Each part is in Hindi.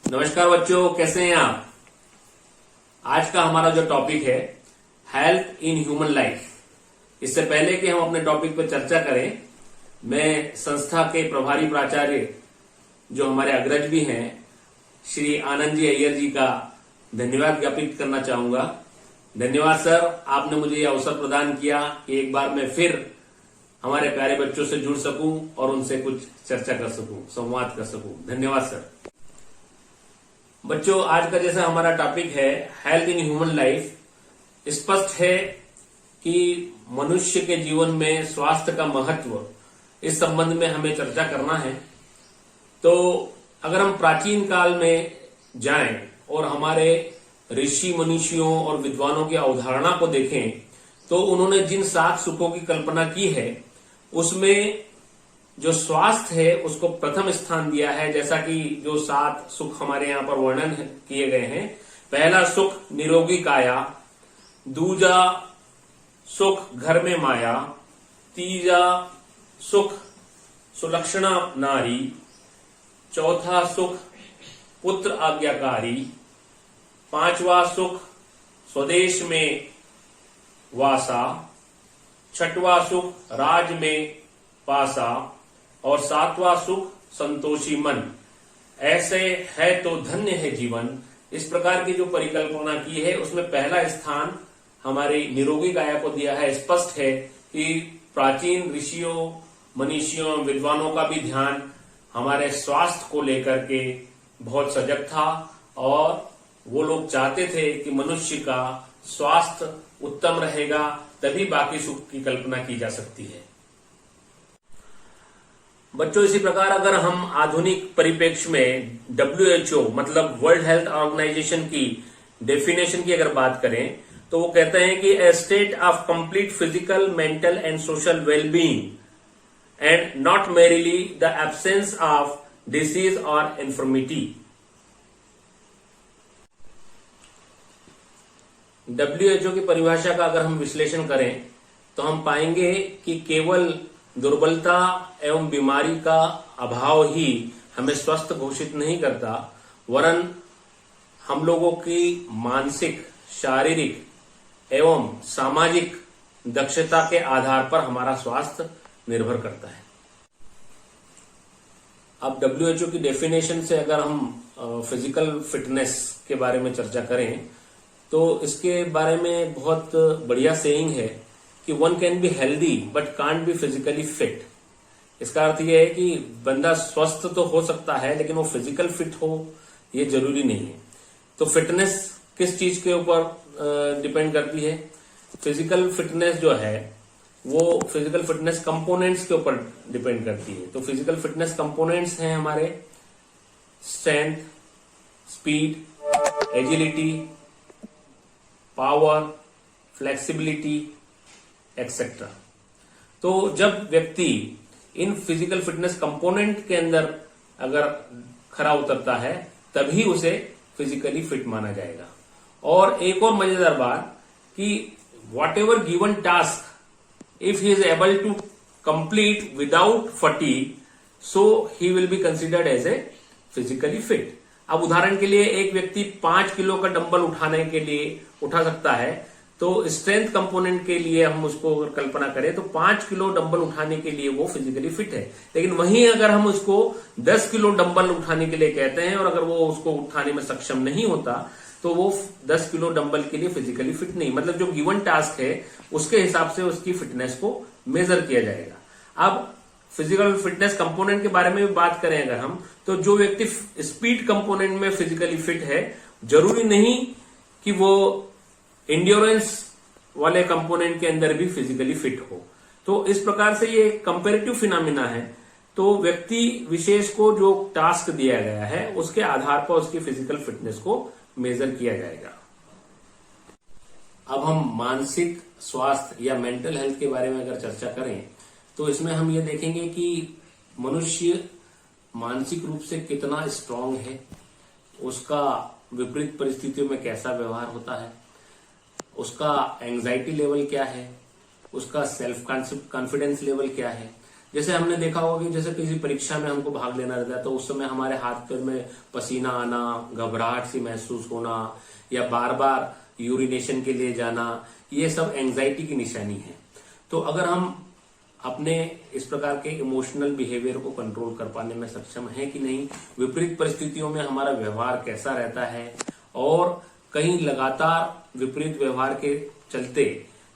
नमस्कार बच्चों, कैसे हैं आप। आज का हमारा जो टॉपिक है हेल्थ इन ह्यूमन लाइफ। इससे पहले कि हम अपने टॉपिक पर चर्चा करें, मैं संस्था के प्रभारी प्राचार्य जो हमारे अग्रज भी हैं श्री आनंद जी अय्यर जी का धन्यवाद ज्ञापित करना चाहूंगा। धन्यवाद सर, आपने मुझे यह अवसर प्रदान किया कि एक बार मैं फिर हमारे प्यारे बच्चों से जुड़ सकूं और उनसे कुछ चर्चा कर सकूं, संवाद कर सकूं। धन्यवाद सर। बच्चों, आज का जैसा हमारा टॉपिक है हेल्थ इन ह्यूमन लाइफ। स्पष्ट है कि मनुष्य के जीवन में स्वास्थ्य का महत्व, इस संबंध में हमें चर्चा करना है। तो अगर हम प्राचीन काल में जाएं और हमारे ऋषि मनीषियों और विद्वानों की अवधारणा को देखें, तो उन्होंने जिन 7 सुखों की कल्पना की है, उसमें जो स्वास्थ्य है उसको प्रथम स्थान दिया है। जैसा कि जो 7 सुख हमारे यहाँ पर वर्णन किए गए हैं। पहला सुख निरोगी काया, दूजा सुख घर में माया, तीजा सुख सुलक्षणा नारी, चौथा सुख पुत्र आज्ञाकारी, 5वां सुख स्वदेश में वासा, 6वां सुख राज में पासा और 7वां सुख संतोषी मन। ऐसे है तो धन्य है जीवन। इस प्रकार की जो परिकल्पना की है, उसमें पहला स्थान हमारी निरोगी काया को दिया है। स्पष्ट है कि प्राचीन ऋषियों मनीषियों विद्वानों का भी ध्यान हमारे स्वास्थ्य को लेकर के बहुत सजग था और वो लोग चाहते थे कि मनुष्य का स्वास्थ्य उत्तम रहेगा, तभी बाकी सुख की कल्पना की जा सकती है। बच्चों, इसी प्रकार अगर हम आधुनिक परिप्रेक्ष्य में WHO मतलब वर्ल्ड हेल्थ ऑर्गेनाइजेशन की डेफिनेशन की अगर बात करें, तो वो कहते हैं कि a state of complete physical, mental and social wellbeing and not merely the absence of disease और इन्फर्मिटी। WHO की परिभाषा का अगर हम विश्लेषण करें तो हम पाएंगे कि केवल दुर्बलता एवं बीमारी का अभाव ही हमें स्वस्थ घोषित नहीं करता, वरन हम लोगों की मानसिक, शारीरिक एवं सामाजिक दक्षता के आधार पर हमारा स्वास्थ्य निर्भर करता है। अब WHO की डेफिनेशन से अगर हम फिजिकल फिटनेस के बारे में चर्चा करें, तो इसके बारे में बहुत बढ़िया सेइंग है कि one can be healthy but can't be physically fit. इसका अर्थ यह है कि बंदा स्वस्थ तो हो सकता है, लेकिन वो फिजिकल फिट हो ये जरूरी नहीं है। तो फिटनेस किस चीज के ऊपर डिपेंड करती है? फिजिकल फिटनेस जो है वो फिजिकल फिटनेस कंपोनेंट्स के ऊपर डिपेंड करती है। तो फिजिकल फिटनेस कंपोनेंट्स हैं हमारे strength, speed, agility, power, flexibility etcetera. तो जब व्यक्ति इन फिजिकल फिटनेस कंपोनेंट के अंदर अगर खरा उतरता है, तभी उसे फिजिकली फिट माना जाएगा। और एक और मजेदार बात कि whatever given task if he is able to complete without fatigue, so he will be considered as a physically fit. अब उदाहरण के लिए एक व्यक्ति 5 किलो का डंबल उठाने के लिए उठा सकता है, तो स्ट्रेंथ कंपोनेंट के लिए हम उसको अगर कल्पना करें तो 5 किलो डंबल उठाने के लिए वो फिजिकली फिट है। लेकिन वहीं अगर हम उसको 10 किलो डंबल उठाने के लिए कहते हैं और अगर वो उसको उठाने में सक्षम नहीं होता, तो वो 10 किलो डंबल के लिए फिजिकली फिट नहीं। मतलब जो गिवन टास्क है उसके हिसाब से उसकी फिटनेस को मेजर किया जाएगा। अब फिजिकल फिटनेस कंपोनेंट के बारे में भी बात करें अगर हम, तो जो व्यक्ति स्पीड कंपोनेंट में फिजिकली फिट है, जरूरी नहीं कि वो इंड्योरेंस वाले कंपोनेंट के अंदर भी फिजिकली फिट हो। तो इस प्रकार से ये कंपैरेटिव फिनोमिना है। तो व्यक्ति विशेष को जो टास्क दिया गया है उसके आधार पर उसकी फिजिकल फिटनेस को मेजर किया जाएगा। अब हम मानसिक स्वास्थ्य या मेंटल हेल्थ के बारे में अगर चर्चा करें, तो इसमें हम ये देखेंगे कि मनुष्य मानसिक रूप से कितना स्ट्रांग है, उसका विपरीत परिस्थितियों में कैसा व्यवहार होता है, उसका एंजाइटी लेवल क्या है, उसका सेल्फ कॉन्फिडेंस लेवल क्या है। जैसे हमने देखा होगा कि जैसे किसी परीक्षा में हमको भाग लेना रहता है तो उस समय हमारे हाथ पैर में पसीना आना, घबराहट सी महसूस होना या बार बार यूरिनेशन के लिए जाना, ये सब एंजाइटी की निशानी है। तो अगर हम अपने इस प्रकार के इमोशनल बिहेवियर को कंट्रोल कर पाने में सक्षम है कि नहीं, विपरीत परिस्थितियों में हमारा व्यवहार कैसा रहता है और कहीं लगातार विपरीत व्यवहार के चलते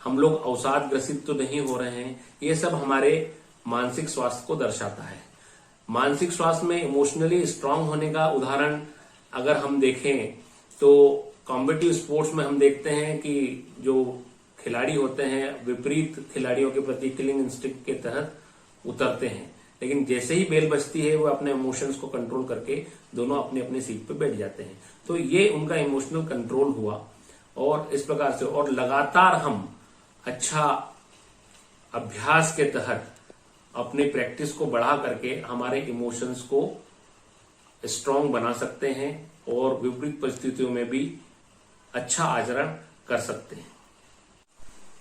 हम लोग अवसाद ग्रसित तो नहीं हो रहे हैं, ये सब हमारे मानसिक स्वास्थ्य को दर्शाता है। मानसिक स्वास्थ्य में इमोशनली स्ट्रांग होने का उदाहरण अगर हम देखें तो कॉम्पिटिटिव स्पोर्ट्स में हम देखते हैं कि जो खिलाड़ी होते हैं विपरीत खिलाड़ियों के प्रति किलिंग इंस्टिंक्ट के तहत उतरते हैं, लेकिन जैसे ही बेल बजती है वो अपने इमोशंस को कंट्रोल करके दोनों अपनी अपनी सीट पे बैठ जाते हैं। तो ये उनका इमोशनल कंट्रोल हुआ और इस प्रकार से और लगातार हम अच्छा अभ्यास के तहत अपनी प्रैक्टिस को बढ़ा करके हमारे इमोशंस को स्ट्रांग बना सकते हैं और विपरीत परिस्थितियों में भी अच्छा आचरण कर सकते हैं।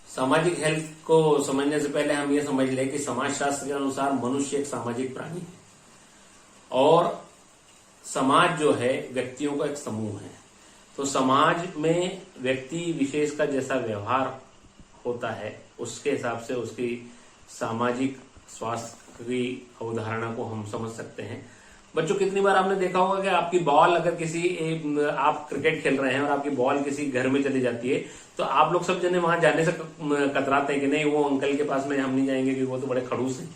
सामाजिक हेल्थ को समझने से पहले हम ये समझ लें कि समाजशास्त्र के अनुसार मनुष्य एक सामाजिक प्राणी है और समाज जो है व्यक्तियों का एक समूह है। तो समाज में व्यक्ति विशेष का जैसा व्यवहार होता है उसके हिसाब से उसकी सामाजिक स्वास्थ्य की अवधारणा को हम समझ सकते हैं। बच्चों, कितनी बार आपने देखा होगा कि आपकी बॉल अगर आप क्रिकेट खेल रहे हैं और आपकी बॉल किसी घर में चली जाती है तो आप लोग सब जने वहां जाने से कतराते हैं कि नहीं, वो अंकल के पास में हम नहीं जाएंगे क्योंकि वो तो बड़े खड़ूस हैं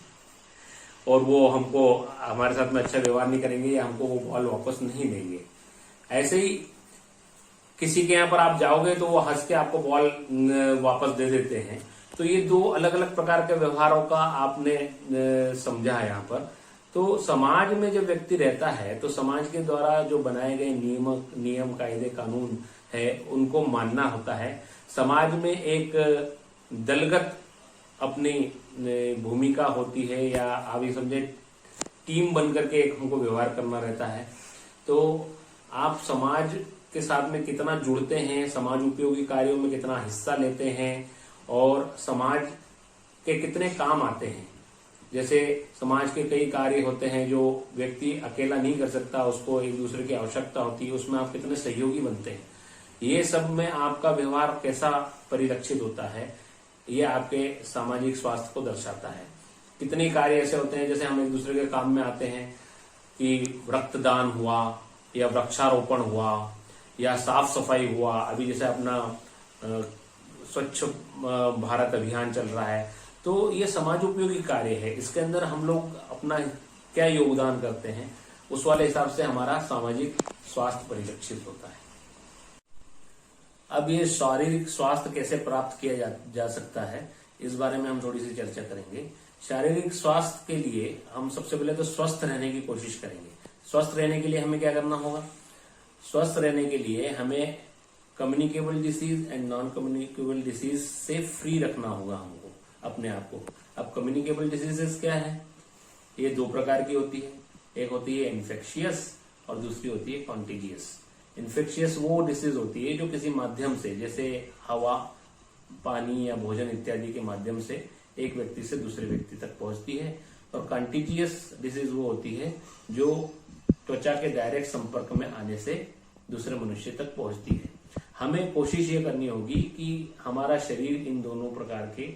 और वो हमको हमारे साथ में अच्छा व्यवहार नहीं करेंगे या हमको वो बॉल वापस नहीं देंगे। ऐसे ही किसी के यहाँ पर आप जाओगे तो वो हंस के आपको बॉल वापस दे देते हैं। तो ये दो अलग अलग प्रकार के व्यवहारों का आपने समझा है यहाँ पर। तो समाज में जब व्यक्ति रहता है तो समाज के द्वारा जो बनाए गए नियम कायदे कानून है उनको मानना होता है। समाज में एक दलगत अपनी भूमिका होती है या आप ये समझे टीम बनकर के एक हमको व्यवहार करना रहता है। तो आप समाज के साथ में कितना जुड़ते हैं, समाज उपयोगी कार्यों में कितना हिस्सा लेते हैं और समाज के कितने काम आते हैं। जैसे समाज के कई कार्य होते हैं जो व्यक्ति अकेला नहीं कर सकता, उसको एक दूसरे की आवश्यकता होती है, उसमें आप कितने सहयोगी बनते हैं। ये सब में आपका व्यवहार कैसा परिलक्षित होता है, ये आपके सामाजिक स्वास्थ्य को दर्शाता है। कितने कार्य ऐसे होते हैं जैसे हम एक दूसरे के काम में आते हैं कि रक्तदान हुआ या वृक्षारोपण हुआ या साफ सफाई हुआ। अभी जैसे अपना स्वच्छ भारत अभियान चल रहा है तो ये समाज उपयोगी कार्य है। इसके अंदर हम लोग अपना क्या योगदान करते हैं उस वाले हिसाब से हमारा सामाजिक स्वास्थ्य परिलक्षित होता है। अब ये शारीरिक स्वास्थ्य कैसे प्राप्त किया जा सकता है इस बारे में हम थोड़ी सी चर्चा करेंगे। शारीरिक स्वास्थ्य के लिए हम सबसे पहले तो स्वस्थ रहने की कोशिश करेंगे। स्वस्थ रहने के लिए हमें क्या करना होगा? स्वस्थ रहने के लिए हमें communicable disease and non communicable disease से फ्री रखना होगा हमको अपने आप को। अब कम्युनिकेबल डिसीजेस क्या है? ये दो प्रकार की होती है, एक होती है इन्फेक्शियस और दूसरी होती है कॉन्टेजियस। इन्फेक्शियस वो डिसीज होती है जो किसी माध्यम से, जैसे हवा, पानी या भोजन इत्यादि के माध्यम से एक व्यक्ति से दूसरे व्यक्ति तक पहुंचती है। और कॉन्टेजियस डिसीज वो होती है जो त्वचा के डायरेक्ट संपर्क में आने से दूसरे मनुष्य तक पहुंचती है। हमें कोशिश ये करनी होगी कि हमारा शरीर इन दोनों प्रकार के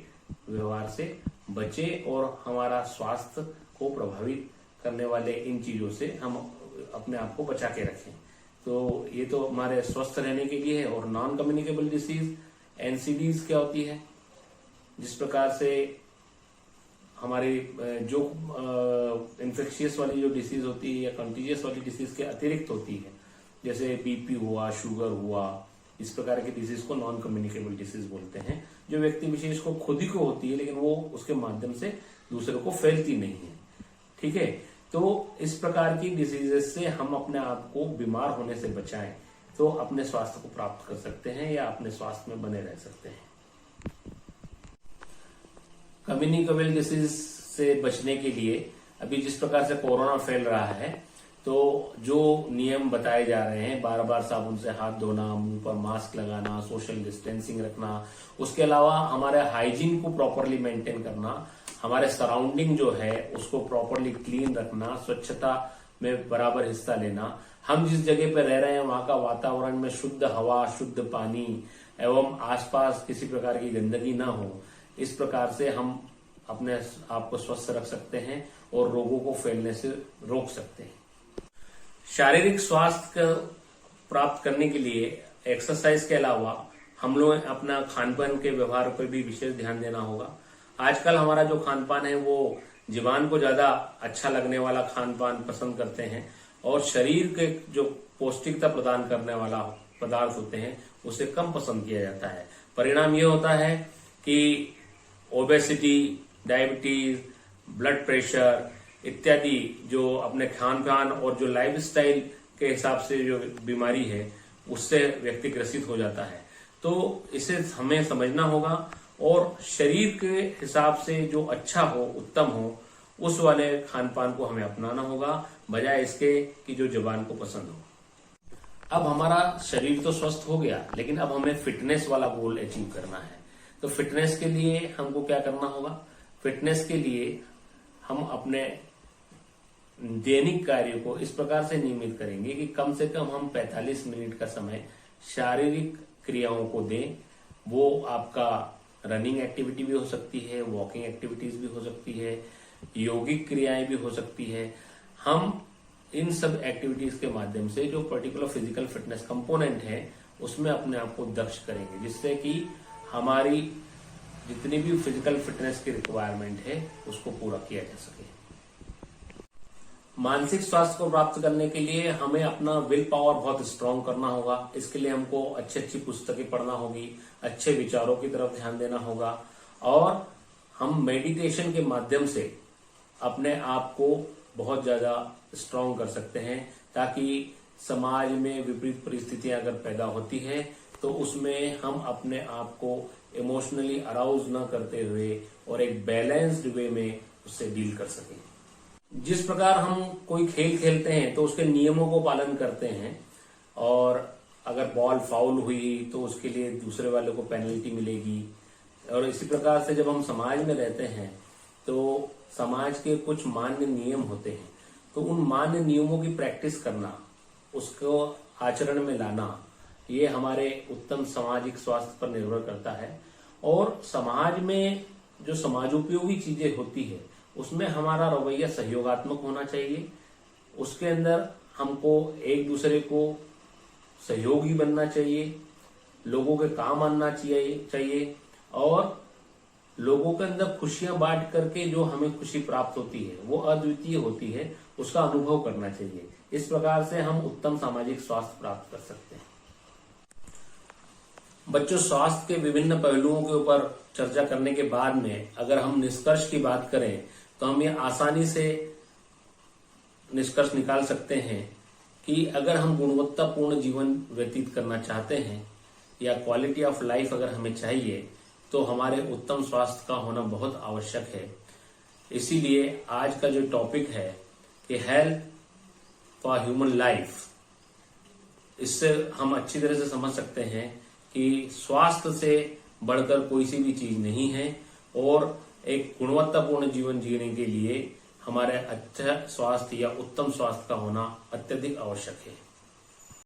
व्यवहार से बचे और हमारा स्वास्थ्य को प्रभावित करने वाले इन चीजों से हम अपने आप को बचा के रखें। तो ये तो हमारे स्वस्थ रहने के लिए है। और नॉन कम्युनिकेबल डिसीज एनसीडीज क्या होती है? जिस प्रकार से हमारी जो इन्फेक्शियस वाली जो डिसीज होती है या कंटीजियस वाली डिसीज के अतिरिक्त होती है, जैसे बीपी हुआ, शुगर हुआ, इस प्रकार की डिसीज को नॉन कम्युनिकेबल डिसीज बोलते हैं, जो व्यक्ति विशेष को खुद ही को होती है लेकिन वो उसके माध्यम से दूसरे को फैलती नहीं है। ठीक है, तो इस प्रकार की डिसीजेस से हम अपने आप को बीमार होने से बचाएं तो अपने स्वास्थ्य को प्राप्त कर सकते हैं या अपने स्वास्थ्य में बने रह सकते हैं। कम्युनिकेबल डिसीज से बचने के लिए अभी जिस प्रकार से कोरोना फैल रहा है तो जो नियम बताए जा रहे हैं, बार बार साबुन से हाथ धोना, मुंह पर मास्क लगाना, सोशल डिस्टेंसिंग रखना, उसके अलावा हमारे हाइजीन को प्रॉपरली मेंटेन करना, हमारे सराउंडिंग जो है उसको प्रॉपरली क्लीन रखना, स्वच्छता में बराबर हिस्सा लेना, हम जिस जगह पर रह रहे हैं वहां का वातावरण में शुद्ध हवा, शुद्ध पानी एवं आसपास किसी प्रकार की गंदगी ना हो, इस प्रकार से हम अपने आप को स्वस्थ रख सकते हैं और रोगों को फैलने से रोक सकते हैं। शारीरिक स्वास्थ्य प्राप्त करने के लिए एक्सरसाइज के अलावा हम लोग अपना खान-पान के व्यवहार पर भी विशेष ध्यान देना होगा। आजकल हमारा जो खान-पान है वो जीवान को ज्यादा अच्छा लगने वाला खान-पान पसंद करते हैं और शरीर के जो पौष्टिकता प्रदान करने वाला पदार्थ होते हैं उसे कम पसंद किया जाता है। परिणाम ये होता है कि ओबेसिटी, डायबिटीज, ब्लड प्रेशर इत्यादि जो अपने खान-पान और जो लाइफस्टाइल के हिसाब से जो बीमारी है उससे व्यक्ति ग्रसित हो जाता है। तो इसे हमें समझना होगा और शरीर के हिसाब से जो अच्छा हो, उत्तम हो, उस वाले खान-पान को हमें अपनाना होगा, बजाय इसके कि जो जुबान को पसंद हो। अब हमारा शरीर तो स्वस्थ हो गया, लेकिन अब हमें फिटनेस वाला गोल अचीव करना है। तो फिटनेस के लिए हमको क्या करना होगा? फिटनेस के लिए हम अपने दैनिक कार्य को इस प्रकार से नियमित करेंगे कि कम से कम हम 45 मिनट का समय शारीरिक क्रियाओं को दें। वो आपका रनिंग एक्टिविटी भी हो सकती है, वॉकिंग एक्टिविटीज भी हो सकती है, योगिक क्रियाएं भी हो सकती है। हम इन सब एक्टिविटीज के माध्यम से जो पर्टिकुलर फिजिकल फिटनेस कंपोनेंट है उसमें अपने आप को दक्ष करेंगे, जिससे कि हमारी जितनी भी फिजिकल फिटनेस की रिक्वायरमेंट है उसको पूरा किया जा सके। मानसिक स्वास्थ्य को प्राप्त करने के लिए हमें अपना विल पावर बहुत स्ट्रांग करना होगा। इसके लिए हमको अच्छी अच्छी पुस्तकें पढ़ना होगी, अच्छे विचारों की तरफ ध्यान देना होगा और हम मेडिटेशन के माध्यम से अपने आप को बहुत ज्यादा स्ट्रांग कर सकते हैं, ताकि समाज में विपरीत परिस्थितियां अगर पैदा होती है तो उसमें हम अपने आप को इमोशनली अराउज न करते हुए और एक बैलेंस्ड वे में उससे डील कर सकें। जिस प्रकार हम कोई खेल खेलते हैं तो उसके नियमों को पालन करते हैं और अगर बॉल फाउल हुई तो उसके लिए दूसरे वाले को पेनल्टी मिलेगी, और इसी प्रकार से जब हम समाज में रहते हैं तो समाज के कुछ मान्य नियम होते हैं, तो उन मान्य नियमों की प्रैक्टिस करना, उसको आचरण में लाना, ये हमारे उत्तम सामाजिक स्वास्थ्य पर निर्भर करता है। और समाज में जो समाजोपयोगी चीजें होती है उसमें हमारा रवैया सहयोगात्मक होना चाहिए। उसके अंदर हमको एक दूसरे को सहयोगी बनना चाहिए, लोगों के काम आना चाहिए और लोगों के अंदर खुशियां बांट करके जो हमें खुशी प्राप्त होती है वो अद्वितीय होती है, उसका अनुभव करना चाहिए। इस प्रकार से हम उत्तम सामाजिक स्वास्थ्य प्राप्त कर सकते हैं। बच्चों, स्वास्थ्य के विभिन्न पहलुओं के ऊपर चर्चा करने के बाद में अगर हम निष्कर्ष की बात करें तो हम ये आसानी से निष्कर्ष निकाल सकते हैं कि अगर हम गुणवत्तापूर्ण जीवन व्यतीत करना चाहते हैं या क्वालिटी ऑफ लाइफ अगर हमें चाहिए तो हमारे उत्तम स्वास्थ्य का होना बहुत आवश्यक है। इसीलिए आज का जो टॉपिक है कि हेल्थ फॉर ह्यूमन लाइफ, इससे हम अच्छी तरह से समझ सकते हैं कि स्वास्थ्य से बढ़कर कोई सी भी चीज नहीं है और एक गुणवत्तापूर्ण जीवन जीने के लिए हमारे अच्छा स्वास्थ्य या उत्तम स्वास्थ्य का होना अत्यधिक आवश्यक है।